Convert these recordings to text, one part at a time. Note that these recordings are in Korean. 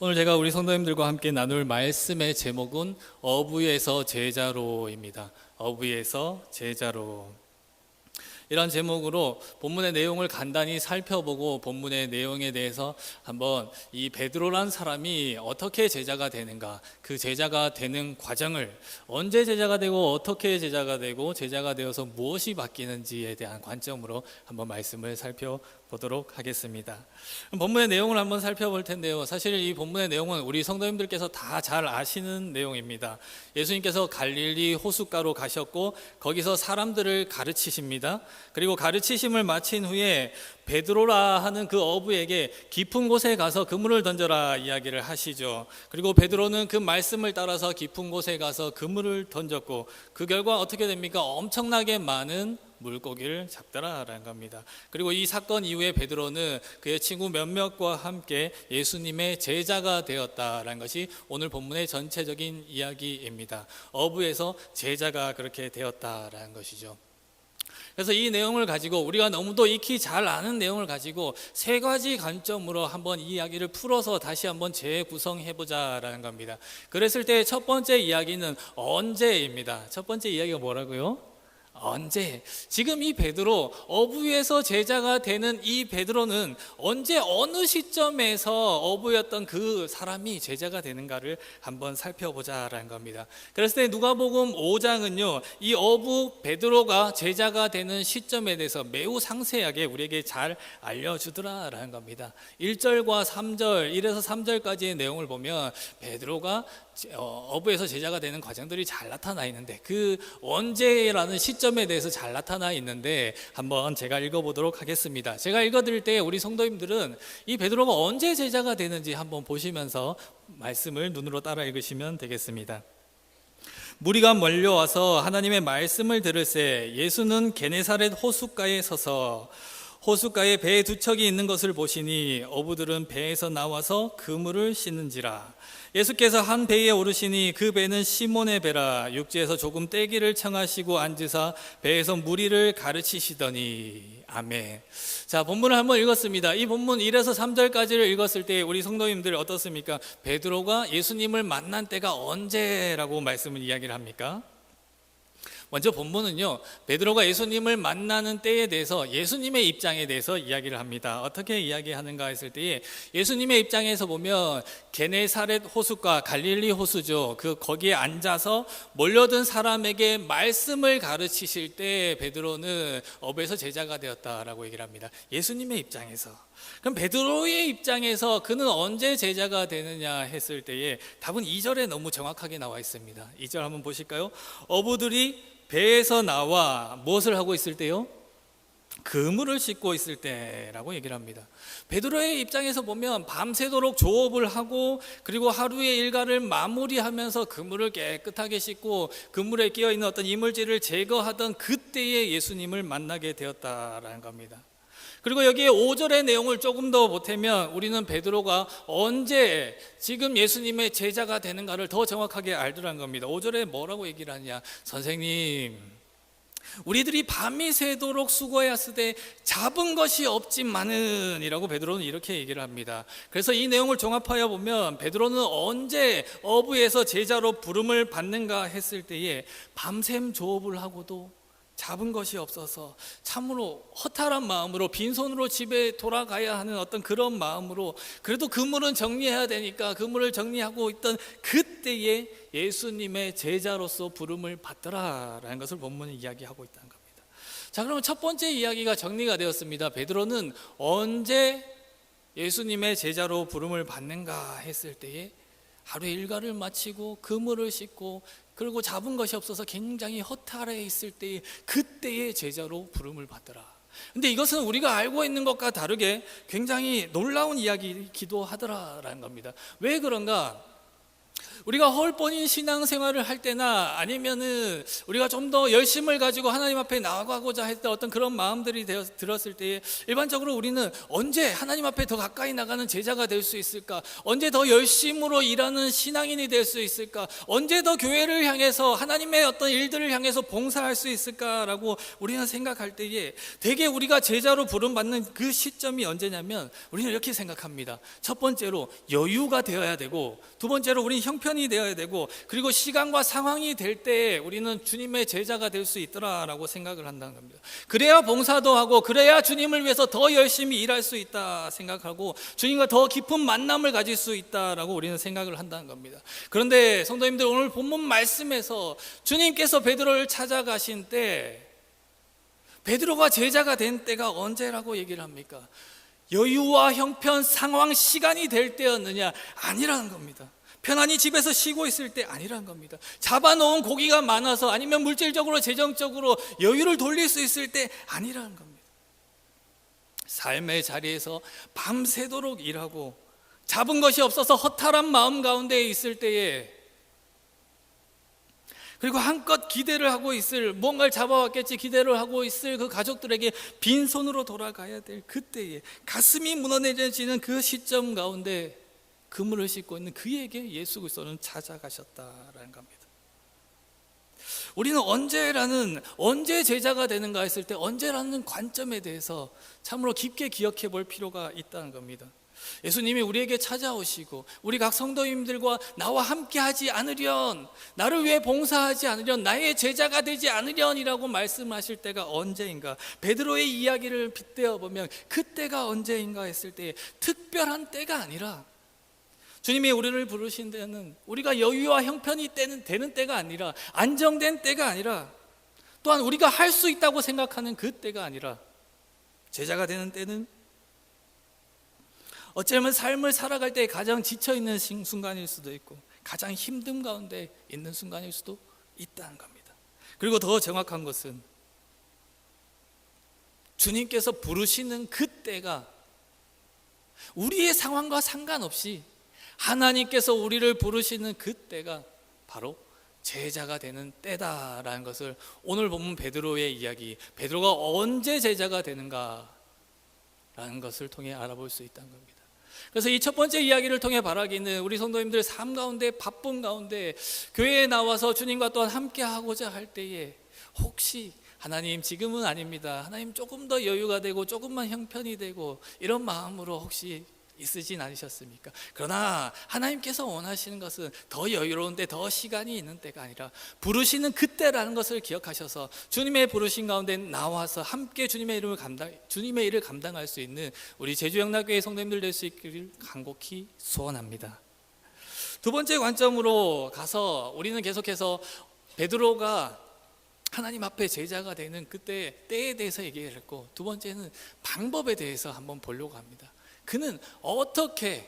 오늘 제가 우리 성도님들과 함께 나눌 말씀의 제목은 어부에서 제자로입니다. 어부에서 제자로. 이런 제목으로 본문의 내용을 간단히 살펴보고 본문의 내용에 대해서 한번 이 베드로란 사람이 어떻게 제자가 되는가, 그 제자가 되는 과정을, 언제 제자가 되고 어떻게 제자가 되고 제자가 되어서 무엇이 바뀌는지에 대한 관점으로 한번 말씀을 살펴보도록 하겠습니다. 본문의 내용을 한번 살펴볼 텐데요, 사실 이 본문의 내용은 우리 성도님들께서 다 잘 아시는 내용입니다. 예수님께서 갈릴리 호숫가로 가셨고 거기서 사람들을 가르치십니다. 그리고 가르치심을 마친 후에 베드로라 하는 그 어부에게 깊은 곳에 가서 그물을 던져라 이야기를 하시죠. 그리고 베드로는 그 말씀을 따라서 깊은 곳에 가서 그물을 던졌고 그 결과 어떻게 됩니까? 엄청나게 많은 물고기를 잡더라라는 겁니다. 그리고 이 사건 이후에 베드로는 그의 친구 몇몇과 함께 예수님의 제자가 되었다라는 것이 오늘 본문의 전체적인 이야기입니다. 어부에서 제자가 그렇게 되었다라는 것이죠. 그래서 이 내용을 가지고 우리가 너무도 익히 잘 아는 내용을 가지고 세 가지 관점으로 한번 이 이야기를 풀어서 다시 한번 재구성해보자라는 겁니다. 그랬을 때 첫 번째 이야기는 언제입니다. 첫 번째 이야기가 뭐라고요? 언제? 지금 이 베드로, 어부에서 제자가 되는 이 베드로는 언제 어느 시점에서 어부였던 그 사람이 제자가 되는가를 한번 살펴보자라는 겁니다. 그랬을 때 누가복음 5장은요 이 어부 베드로가 제자가 되는 시점에 대해서 매우 상세하게 우리에게 잘 알려주더라라는 겁니다. 1절과 3절, 1에서 3절까지의 내용을 보면 베드로가 어부에서 제자가 되는 과정들이 잘 나타나 있는데 그 언제라는 시점에 대해서 잘 나타나 있는데 한번 제가 읽어보도록 하겠습니다. 제가 읽어드릴 때 우리 성도님들은 이 베드로가 언제 제자가 되는지 한번 보시면서 말씀을 눈으로 따라 읽으시면 되겠습니다. 무리가 몰려와서 하나님의 말씀을 들을새 예수는 게네사렛 호숫가에 서서 호숫가에 배 두 척이 있는 것을 보시니 어부들은 배에서 나와서 그물을 씻는지라. 예수께서 한 배에 오르시니 그 배는 시몬의 배라. 육지에서 조금 떼기를 청하시고 앉으사 배에서 무리를 가르치시더니. 아멘. 자, 본문을 한번 읽었습니다. 이 본문 1에서 3절까지를 읽었을 때 우리 성도님들 어떻습니까? 베드로가 예수님을 만난 때가 언제라고 말씀을 이야기를 합니까? 먼저 본문은요 베드로가 예수님을 만나는 때에 대해서 예수님의 입장에 대해서 이야기를 합니다. 어떻게 이야기하는가 했을 때에 예수님의 입장에서 보면 게네사렛 호숫가, 갈릴리 호수죠. 거기에 앉아서 몰려든 사람에게 말씀을 가르치실 때 베드로는 어부에서 제자가 되었다라고 얘기를 합니다. 예수님의 입장에서. 그럼 베드로의 입장에서 그는 언제 제자가 되느냐 했을 때에 답은 2절에 너무 정확하게 나와 있습니다. 2절 한번 보실까요? 어부들이 배에서 나와 무엇을 하고 있을 때요? 그물을 씻고 있을 때라고 얘기를 합니다. 베드로의 입장에서 보면 밤새도록 조업을 하고 그리고 하루의 일과를 마무리하면서 그물을 깨끗하게 씻고 그물에 끼어있는 어떤 이물질을 제거하던 그때에 예수님을 만나게 되었다라는 겁니다. 그리고 여기에 5절의 내용을 조금 더 보태면 우리는 베드로가 언제 지금 예수님의 제자가 되는가를 더 정확하게 알더라는 겁니다. 5절에 뭐라고 얘기를 하냐? 선생님, 우리들이 밤이 새도록 수고하였으되 잡은 것이 없지만은 이라고 베드로는 이렇게 얘기를 합니다. 그래서 이 내용을 종합하여 보면 베드로는 언제 어부에서 제자로 부름을 받는가 했을 때에 밤샘 조업을 하고도 잡은 것이 없어서 참으로 허탈한 마음으로 빈손으로 집에 돌아가야 하는 어떤 그런 마음으로 그래도 그물은 정리해야 되니까 그물을 정리하고 있던 그때에 예수님의 제자로서 부름을 받더라라는 것을 본문이 이야기하고 있다는 겁니다. 자, 그러면 첫 번째 이야기가 정리가 되었습니다. 베드로는 언제 예수님의 제자로 부름을 받는가 했을 때에 하루의 일과를 마치고 그물을 씻고 그리고 잡은 것이 없어서 굉장히 허탈해 있을 때에 그때의 제자로 부름을 받더라. 근데 이것은 우리가 알고 있는 것과 다르게 굉장히 놀라운 이야기이기도 하더라라는 겁니다. 왜 그런가? 우리가 헐뻔히 신앙생활을 할 때나 아니면은 우리가 좀 더 열심을 가지고 하나님 앞에 나아가고자 했던 어떤 그런 마음들이 들었을 때 일반적으로 우리는 언제 하나님 앞에 더 가까이 나가는 제자가 될 수 있을까? 언제 더 열심으로 일하는 신앙인이 될 수 있을까? 언제 더 교회를 향해서 하나님의 어떤 일들을 향해서 봉사할 수 있을까라고 우리는 생각할 때에 대개 우리가 제자로 부름받는 그 시점이 언제냐면 우리는 이렇게 생각합니다. 첫 번째로 여유가 되어야 되고, 두 번째로 우리는 형편이 되어야 되고, 그리고 시간과 상황이 될 때 우리는 주님의 제자가 될 수 있더라라고 생각을 한다는 겁니다. 그래야 봉사도 하고, 그래야 주님을 위해서 더 열심히 일할 수 있다 생각하고, 주님과 더 깊은 만남을 가질 수 있다라고 우리는 생각을 한다는 겁니다. 그런데 성도님들, 오늘 본문 말씀에서 주님께서 베드로를 찾아가신 때 베드로가 제자가 된 때가 언제라고 얘기를 합니까? 여유와 형편, 상황, 시간이 될 때였느냐? 아니라는 겁니다. 편안히 집에서 쉬고 있을 때 아니라는 겁니다. 잡아놓은 고기가 많아서 아니면 물질적으로 재정적으로 여유를 돌릴 수 있을 때 아니라는 겁니다. 삶의 자리에서 밤새도록 일하고 잡은 것이 없어서 허탈한 마음 가운데 있을 때에, 그리고 한껏 기대를 하고 있을, 뭔가를 잡아왔겠지 기대를 하고 있을 그 가족들에게 빈손으로 돌아가야 될 그때에, 가슴이 무너내지는 그 시점 가운데 그물을 싣고 있는 그에게 예수 그리스도는 찾아가셨다라는 겁니다. 우리는 언제 제자가 되는가 했을 때 언제라는 관점에 대해서 참으로 깊게 기억해 볼 필요가 있다는 겁니다. 예수님이 우리에게 찾아오시고 우리 각 성도님들과 나와 함께 하지 않으련, 나를 위해 봉사하지 않으련, 나의 제자가 되지 않으련이라고 말씀하실 때가 언제인가? 베드로의 이야기를 빗대어 보면 그때가 언제인가 했을 때 특별한 때가 아니라, 주님이 우리를 부르신 때는 우리가 여유와 형편이 되는 때가 아니라, 안정된 때가 아니라, 또한 우리가 할 수 있다고 생각하는 그 때가 아니라, 제자가 되는 때는 어쩌면 삶을 살아갈 때 가장 지쳐있는 순간일 수도 있고 가장 힘듦 가운데 있는 순간일 수도 있다는 겁니다. 그리고 더 정확한 것은 주님께서 부르시는 그 때가 우리의 상황과 상관없이 하나님께서 우리를 부르시는 그 때가 바로 제자가 되는 때다라는 것을 오늘 본문 베드로의 이야기, 베드로가 언제 제자가 되는가 라는 것을 통해 알아볼 수 있다는 겁니다. 그래서 이 첫 번째 이야기를 통해 바라기는 우리 성도님들 삶 가운데, 바쁨 가운데 교회에 나와서 주님과 또한 함께 하고자 할 때에 혹시 하나님 지금은 아닙니다, 하나님 조금 더 여유가 되고 조금만 형편이 되고 이런 마음으로 혹시 있으진 않으셨습니까? 그러나 하나님께서 원하시는 것은 더 여유로운데 더 시간이 있는 때가 아니라 부르시는 그때라는 것을 기억하셔서 주님의 부르신 가운데 나와서 함께 주님의 일을 감당할 수 있는 우리 제주영락교회 성도님들 될 수 있기를 간곡히 소원합니다. 두 번째 관점으로 가서 우리는 계속해서 베드로가 하나님 앞에 제자가 되는 그때 때에 대해서 얘기를 했고, 두 번째는 방법에 대해서 한번 보려고 합니다. 그는 어떻게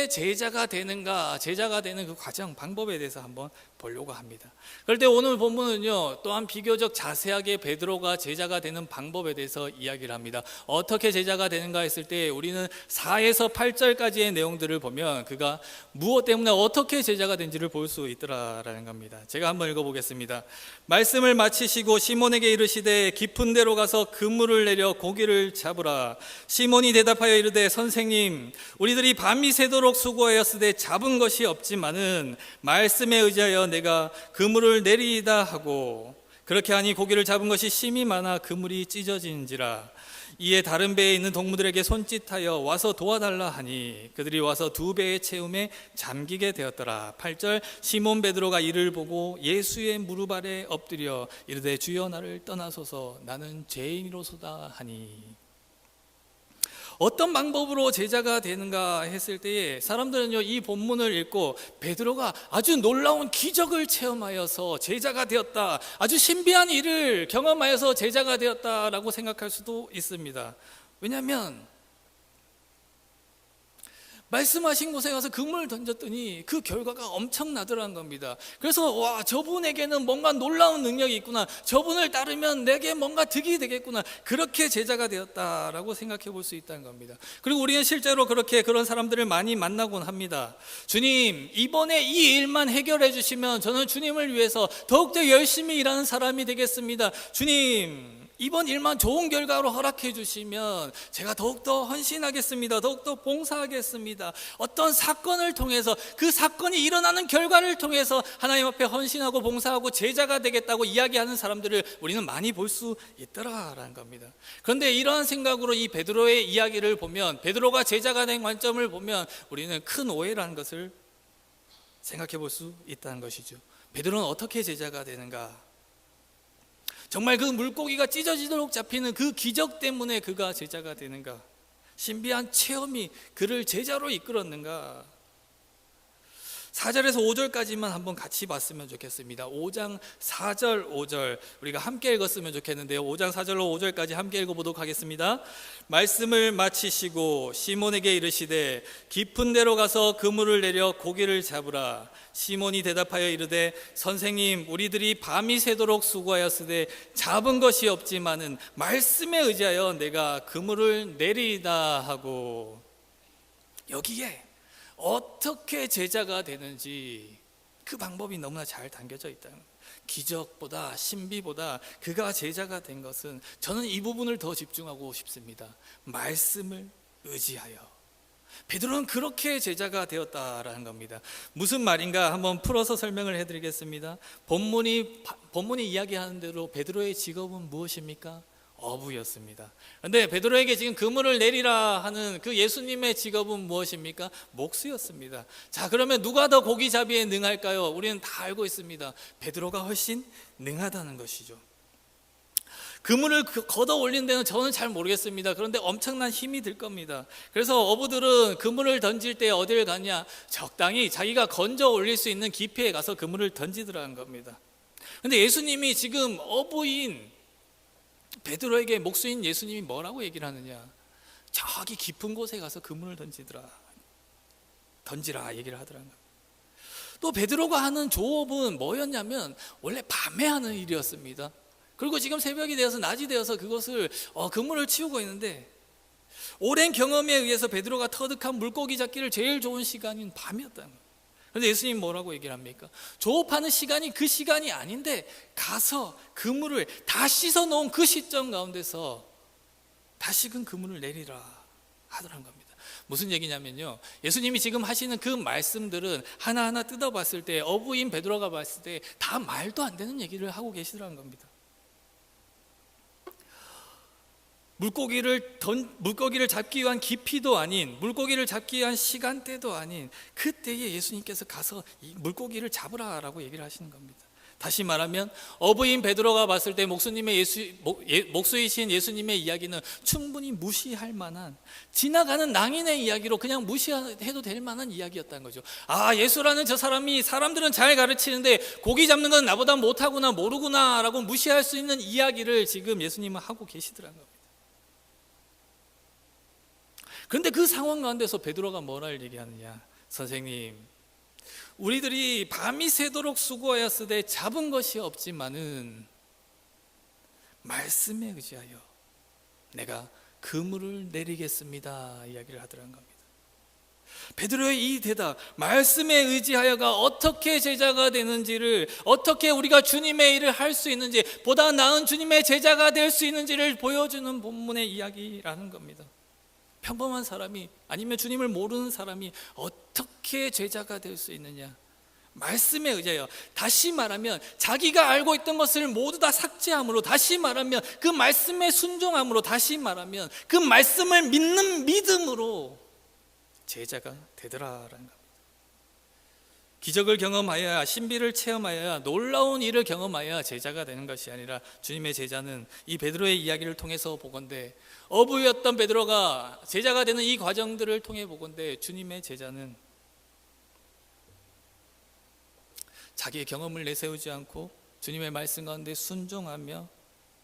제자가 되는가, 제자가 되는 그 과정, 방법에 대해서 한번 보려고 합니다. 그럴 때 오늘 본문은요, 또한 비교적 자세하게 베드로가 제자가 되는 방법에 대해서 이야기를 합니다. 어떻게 제자가 되는가 했을 때 우리는 4에서 8절까지의 내용들을 보면 그가 무엇 때문에 어떻게 제자가 된지를 볼 수 있더라라는 겁니다. 제가 한번 읽어보겠습니다. 말씀을 마치시고 시몬에게 이르시되 깊은 데로 가서 그물을 내려 고기를 잡으라. 시몬이 대답하여 이르되 선생님, 우리들이 밤이 새도록 수고하였으되 잡은 것이 없지만은 말씀에 의지하여 내가 그물을 내리이다 하고, 그렇게 하니 고기를 잡은 것이 심이 많아 그물이 찢어진지라. 이에 다른 배에 있는 동무들에게 손짓하여 와서 도와달라 하니 그들이 와서 두 배의 채움에 잠기게 되었더라. 8절, 시몬 베드로가 이를 보고 예수의 무릎 아래 엎드려 이르되 주여 나를 떠나소서, 나는 죄인이로소다 하니. 어떤 방법으로 제자가 되는가 했을 때에 사람들은요, 이 본문을 읽고 베드로가 아주 놀라운 기적을 체험하여서 제자가 되었다, 아주 신비한 일을 경험하여서 제자가 되었다라고 생각할 수도 있습니다. 왜냐하면 말씀하신 곳에 가서 그물을 던졌더니 그 결과가 엄청나더라는 겁니다. 그래서 와, 저분에게는 뭔가 놀라운 능력이 있구나, 저분을 따르면 내게 뭔가 득이 되겠구나, 그렇게 제자가 되었다라고 생각해 볼 수 있다는 겁니다. 그리고 우리는 실제로 그런 사람들을 많이 만나곤 합니다. 주님, 이번에 이 일만 해결해 주시면 저는 주님을 위해서 더욱더 열심히 일하는 사람이 되겠습니다. 주님, 이번 일만 좋은 결과로 허락해 주시면 제가 더욱더 헌신하겠습니다. 더욱더 봉사하겠습니다. 어떤 사건을 통해서, 그 사건이 일어나는 결과를 통해서 하나님 앞에 헌신하고 봉사하고 제자가 되겠다고 이야기하는 사람들을 우리는 많이 볼 수 있더라라는 겁니다. 그런데 이러한 생각으로 이 베드로의 이야기를 보면, 베드로가 제자가 된 관점을 보면 우리는 큰 오해라는 것을 생각해 볼 수 있다는 것이죠. 베드로는 어떻게 제자가 되는가? 정말 그 물고기가 찢어지도록 잡히는 그 기적 때문에 그가 제자가 되는가? 신비한 체험이 그를 제자로 이끌었는가? 4절에서 5절까지만 한번 같이 봤으면 좋겠습니다. 5장 4절 5절 우리가 함께 읽었으면 좋겠는데요. 5장 4절로 5절까지 함께 읽어보도록 하겠습니다. 말씀을 마치시고 시몬에게 이르시되 깊은 데로 가서 그물을 내려 고기를 잡으라. 시몬이 대답하여 이르되 선생님, 우리들이 밤이 새도록 수고하였으되 잡은 것이 없지만은 말씀에 의지하여 내가 그물을 내리이다 하고, 여기에 어떻게 제자가 되는지 그 방법이 너무나 잘 담겨져 있다. 기적보다 신비보다 그가 제자가 된 것은, 저는 이 부분을 더 집중하고 싶습니다. 말씀을 의지하여. 베드로는 그렇게 제자가 되었다라는 겁니다. 무슨 말인가 한번 풀어서 설명을 해드리겠습니다. 본문이 이야기하는 대로 베드로의 직업은 무엇입니까? 어부였습니다. 그런데 베드로에게 지금 그물을 내리라 하는 그 예수님의 직업은 무엇입니까? 목수였습니다. 자, 그러면 누가 더 고기잡이에 능할까요? 우리는 다 알고 있습니다. 베드로가 훨씬 능하다는 것이죠. 그물을 걷어 올린 데는 저는 잘 모르겠습니다. 그런데 엄청난 힘이 들 겁니다. 그래서 어부들은 그물을 던질 때 어디를 가냐? 적당히 자기가 건져 올릴 수 있는 깊이에 가서 그물을 던지더라는 겁니다. 그런데 예수님이 지금 어부인 베드로에게, 목수인 예수님이 뭐라고 얘기를 하느냐? 저기 깊은 곳에 가서 그물을 던지라 얘기를 하더라는 겁니다. 또 베드로가 하는 조업은 뭐였냐면 원래 밤에 하는 일이었습니다. 그리고 지금 새벽이 되어서 낮이 되어서 그것을 그물을 치우고 있는데, 오랜 경험에 의해서 베드로가 터득한 물고기 잡기를 제일 좋은 시간인 밤이었다는 거예요. 그런데 예수님 뭐라고 얘기를 합니까? 조업하는 시간이 그 시간이 아닌데 가서 그물을 다 씻어 놓은 그 시점 가운데서 다시금 그물을 내리라 하더라는 겁니다. 무슨 얘기냐면요, 예수님이 지금 하시는 그 말씀들은 하나하나 뜯어봤을 때, 어부인 베드로가 봤을 때 다 말도 안 되는 얘기를 하고 계시더라는 겁니다. 물고기를 잡기 위한 깊이도 아닌, 물고기를 잡기 위한 시간대도 아닌 그때에 예수님께서 가서 이 물고기를 잡으라라고 얘기를 하시는 겁니다. 다시 말하면 어부인 베드로가 봤을 때 목수이신 예수님의 이야기는 충분히 무시할 만한, 지나가는 낭인의 이야기로 그냥 무시해도 될 만한 이야기였다는 거죠. 아, 예수라는 저 사람이 사람들은 잘 가르치는데 고기 잡는 건 나보다 못하구나, 모르구나 라고 무시할 수 있는 이야기를 지금 예수님은 하고 계시더라는 겁니다. 그런데 그 상황 가운데서 베드로가 뭐라 얘기하느냐? 선생님, 우리들이 밤이 새도록 수고하였으되 잡은 것이 없지만은 말씀에 의지하여 내가 그물을 내리겠습니다 이야기를 하더라는 겁니다. 베드로의 이 대답, 말씀에 의지하여가 어떻게 제자가 되는지를, 어떻게 우리가 주님의 일을 할 수 있는지, 보다 나은 주님의 제자가 될 수 있는지를 보여주는 본문의 이야기라는 겁니다. 평범한 사람이, 아니면 주님을 모르는 사람이 어떻게 제자가 될 수 있느냐? 말씀에 의지하여. 다시 말하면 자기가 알고 있던 것을 모두 다 삭제함으로, 다시 말하면 그 말씀에 순종함으로, 다시 말하면 그 말씀을 믿는 믿음으로 제자가 되더라라는 겁니다. 기적을 경험하여야, 신비를 체험하여야, 놀라운 일을 경험하여야 제자가 되는 것이 아니라, 주님의 제자는 이 베드로의 이야기를 통해서 보건대, 어부였던 베드로가 제자가 되는 이 과정들을 통해 보건대, 주님의 제자는 자기의 경험을 내세우지 않고 주님의 말씀 가운데 순종하며,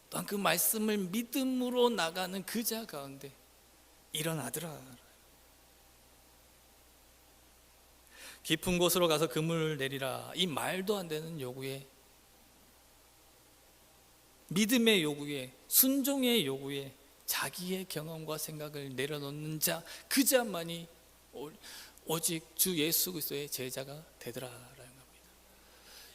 또한 그 말씀을 믿음으로 나가는 그 자 가운데 일어나더라. 깊은 곳으로 가서 그물을 내리라. 이 말도 안 되는 요구에, 믿음의 요구에, 순종의 요구에 자기의 경험과 생각을 내려놓는 자, 그 자만이 오직 주 예수 그리스도의 제자가 되더라라는 겁니다.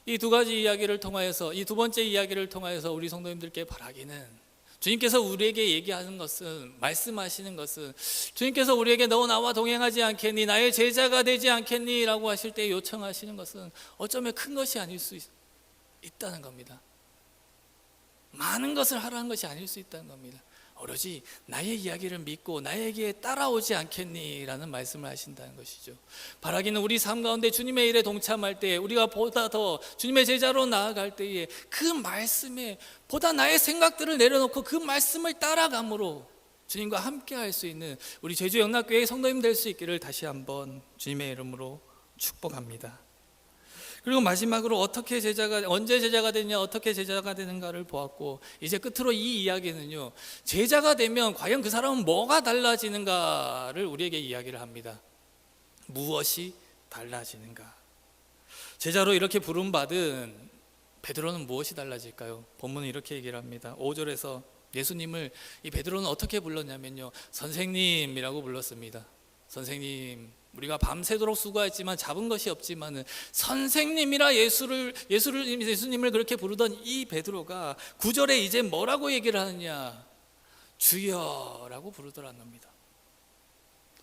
이 두 가지 이야기를 통하여서, 이 두 번째 이야기를 통하여서 우리 성도님들께 바라기는, 주님께서 우리에게 얘기하는 것은, 말씀하시는 것은, 주님께서 우리에게 너 나와 동행하지 않겠니? 나의 제자가 되지 않겠니? 라고 하실 때 요청하시는 것은 어쩌면 큰 것이 아닐 수 있다는 겁니다. 많은 것을 하라는 것이 아닐 수 있다는 겁니다. 오로지 나의 이야기를 믿고 나에게 따라오지 않겠니? 라는 말씀을 하신다는 것이죠. 바라기는 우리 삶 가운데 주님의 일에 동참할 때, 우리가 보다 더 주님의 제자로 나아갈 때에 그 말씀에 보다 나의 생각들을 내려놓고 그 말씀을 따라감으로 주님과 함께 할 수 있는 우리 제주 영락교회의 성도님 될 수 있기를 다시 한번 주님의 이름으로 축복합니다. 그리고 마지막으로 언제 제자가 되냐, 어떻게 제자가 되는가를 보았고, 이제 끝으로 이 이야기는요, 제자가 되면 과연 그 사람은 뭐가 달라지는가를 우리에게 이야기를 합니다. 무엇이 달라지는가? 제자로 이렇게 부름받은 베드로는 무엇이 달라질까요? 본문은 이렇게 얘기를 합니다. 5절에서 예수님을 이 베드로는 어떻게 불렀냐면요, 선생님이라고 불렀습니다. 선생님, 우리가 밤새도록 수고했지만 잡은 것이 없지만은 선생님이라 예수님을 그렇게 부르던 이 베드로가 9절에 이제 뭐라고 얘기를 하느냐? 주여라고 부르더라는 겁니다.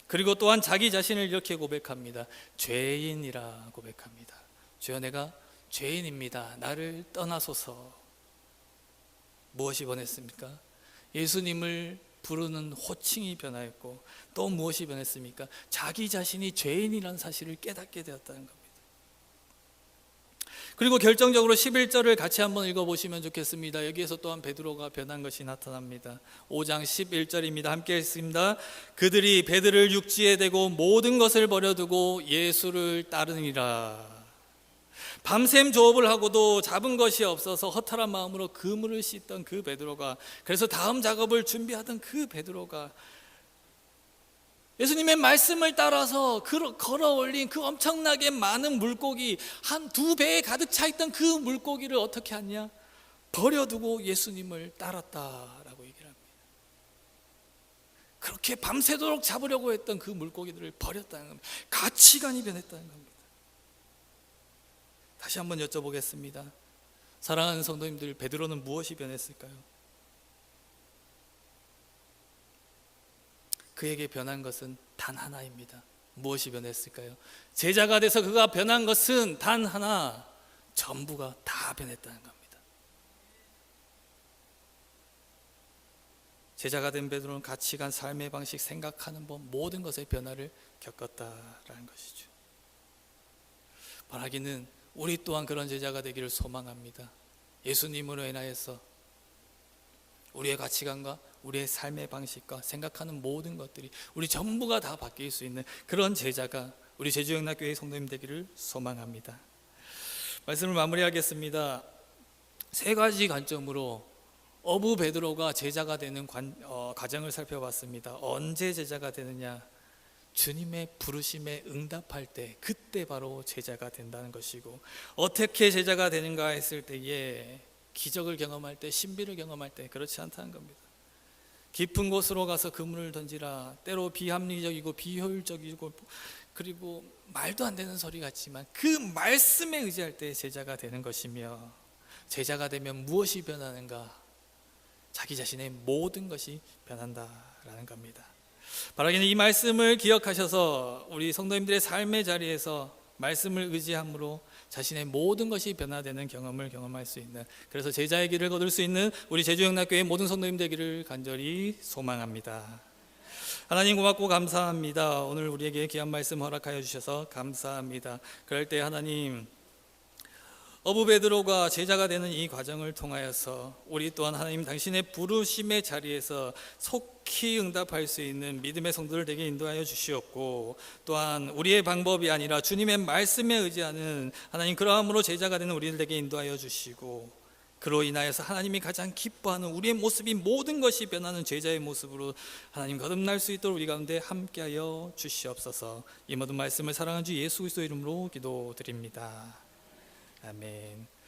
그리고 또한 자기 자신을 이렇게 고백합니다. 죄인이라 고백합니다. 주여, 내가 죄인입니다. 나를 떠나소서. 무엇이 변했습니까? 예수님을 부르는 호칭이 변하였고, 또 무엇이 변했습니까? 자기 자신이 죄인이라는 사실을 깨닫게 되었다는 겁니다. 그리고 결정적으로 11절을 같이 한번 읽어보시면 좋겠습니다. 여기에서 또한 베드로가 변한 것이 나타납니다. 5장 11절입니다. 함께 읽습니다. 그들이 배들을 육지에 대고 모든 것을 버려두고 예수를 따르니라. 밤샘 조업을 하고도 잡은 것이 없어서 허탈한 마음으로 그물을 씻던 그 베드로가, 그래서 다음 작업을 준비하던 그 베드로가 예수님의 말씀을 따라서 걸어 올린 그 엄청나게 많은 물고기, 한 2배에 가득 차 있던 그 물고기를 어떻게 하냐? 버려두고 예수님을 따랐다라고 얘기를 합니다. 그렇게 밤새도록 잡으려고 했던 그 물고기들을 버렸다는 겁니다. 가치관이 변했다는 겁니다. 다시 한번 여쭤보겠습니다. 사랑하는 성도님들, 베드로는 무엇이 변했을까요? 그에게 변한 것은 단 하나입니다. 무엇이 변했을까요? 제자가 돼서 그가 변한 것은 단 하나, 전부가 다 변했다는 겁니다. 제자가 된 베드로는 가치관, 삶의 방식, 생각하는 법, 모든 것의 변화를 겪었다라는 것이죠. 바라기는 우리 또한 그런 제자가 되기를 소망합니다. 예수님으로 인하여서 우리의 가치관과 우리의 삶의 방식과 생각하는 모든 것들이, 우리 전부가 다 바뀔 수 있는 그런 제자가 우리 제주영락교회의 성도님 되기를 소망합니다. 말씀을 마무리하겠습니다. 3가지 관점으로 어부 베드로가 제자가 되는 과정을 살펴봤습니다. 언제 제자가 되느냐? 주님의 부르심에 응답할 때, 그때 바로 제자가 된다는 것이고, 어떻게 제자가 되는가 했을 때에 기적을 경험할 때, 신비를 경험할 때 그렇지 않다는 겁니다. 깊은 곳으로 가서 그물을 던지라. 때로 비합리적이고 비효율적이고 그리고 말도 안 되는 소리 같지만 그 말씀에 의지할 때 제자가 되는 것이며, 제자가 되면 무엇이 변하는가? 자기 자신의 모든 것이 변한다라는 겁니다. 바라기는 이 말씀을 기억하셔서 우리 성도님들의 삶의 자리에서 말씀을 의지함으로 자신의 모든 것이 변화되는 경험을 경험할 수 있는, 그래서 제자의 길을 거둘 수 있는 우리 제주영락교회 모든 성도님 되기를 간절히 소망합니다. 하나님 고맙고 감사합니다. 오늘 우리에게 귀한 말씀 허락하여 주셔서 감사합니다. 그럴 때 하나님, 어부 베드로가 제자가 되는 이 과정을 통하여서 우리 또한 하나님 당신의 부르심의 자리에서 속히 응답할 수 있는 믿음의 성도들 되게 인도하여 주시옵고, 또한 우리의 방법이 아니라 주님의 말씀에 의지하는 하나님 그러함으로 제자가 되는 우리들 되게 인도하여 주시고, 그로 인하여서 하나님이 가장 기뻐하는 우리의 모습이 모든 것이 변하는 제자의 모습으로 하나님 거듭날 수 있도록 우리 가운데 함께하여 주시옵소서. 이 모든 말씀을 사랑하는 주 예수 그리스도 이름으로 기도드립니다. 아멘.